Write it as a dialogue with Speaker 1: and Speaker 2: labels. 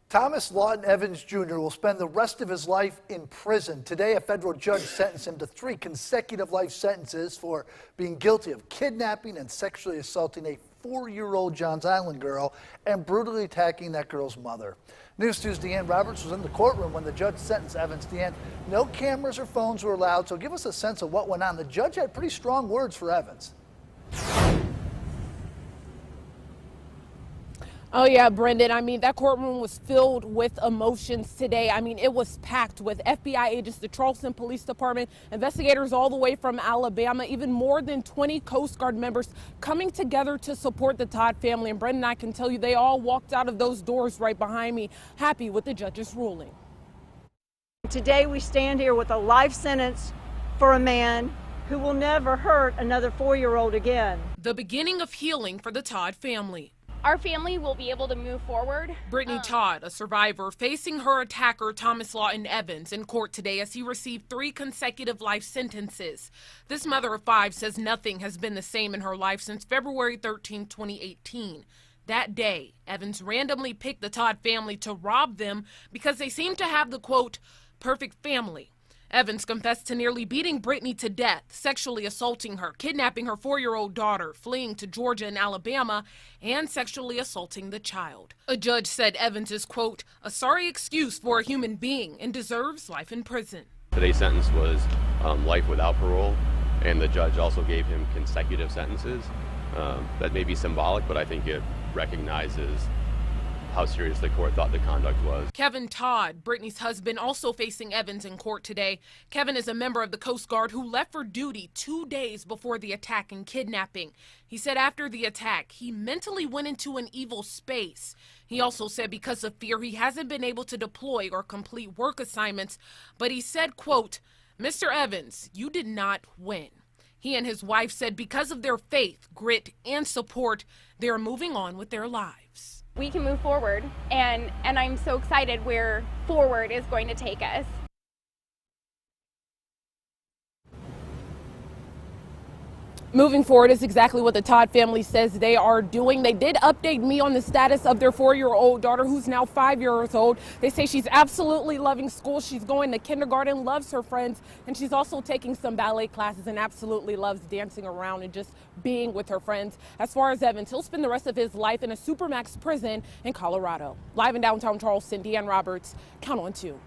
Speaker 1: Thomas Lawton Evans Jr. will spend the rest of his life in prison. Today, a federal judge sentenced him to 3 consecutive life sentences for being guilty of kidnapping and sexually assaulting a 4-year-old Johns Island girl and brutally attacking that girl's mother. News 2's Deanne Roberts was in the courtroom when the judge sentenced Evans. Deanne, no cameras or phones were allowed, so give us a sense of what went on. The judge had pretty strong words for Evans.
Speaker 2: Oh yeah, Brendan. I mean, that courtroom was filled with emotions today. I mean, it was packed with FBI agents, the Charleston Police Department, investigators all the way from Alabama, even more than 20 Coast Guard members coming together to support the Todd family. And Brendan, I can tell you, they all walked out of those doors right behind me, happy with the judge's ruling.
Speaker 3: Today we stand here with a life sentence for a man who will never hurt another 4-year-old again.
Speaker 2: The beginning of healing for the Todd family.
Speaker 4: Our family will be able to move forward.
Speaker 2: Brittany Todd, a survivor, facing her attacker Thomas Lawton Evans in court today as he received 3 consecutive life sentences. This mother of 5 says nothing has been the same in her life since February 13, 2018. That day, Evans randomly picked the Todd family to rob them because they seemed to have the, quote, perfect family. Evans confessed to nearly beating Brittany to death, sexually assaulting her, kidnapping her 4-year-old daughter, fleeing to Georgia and Alabama, and sexually assaulting the child. A judge said Evans is, quote, a sorry excuse for a human being and deserves life in prison.
Speaker 5: Today's sentence was life without parole, and the judge also gave him consecutive sentences. That may be symbolic, but I think it recognizes how serious the court thought the conduct was.
Speaker 2: Kevin Todd, Brittany's husband, also facing Evans in court today. Kevin is a member of the Coast Guard who left for duty 2 days before the attack and kidnapping. He said after the attack, he mentally went into an evil space. He also said because of fear, he hasn't been able to deploy or complete work assignments. But he said, quote, Mr. Evans, you did not win. He and his wife said because of their faith, grit, and support, they're moving on with their lives.
Speaker 4: We can move forward, and I'm so excited where forward is going to take us.
Speaker 2: Moving forward is exactly what the Todd family says they are doing. They did update me on the status of their 4-year-old daughter, who's now 5 years old. They say she's absolutely loving school. She's going to kindergarten, loves her friends, and she's also taking some ballet classes and absolutely loves dancing around and just being with her friends. As far as Evans, he'll spend the rest of his life in a Supermax prison in Colorado. Live in downtown Charleston, Deanne Roberts, Count on 2.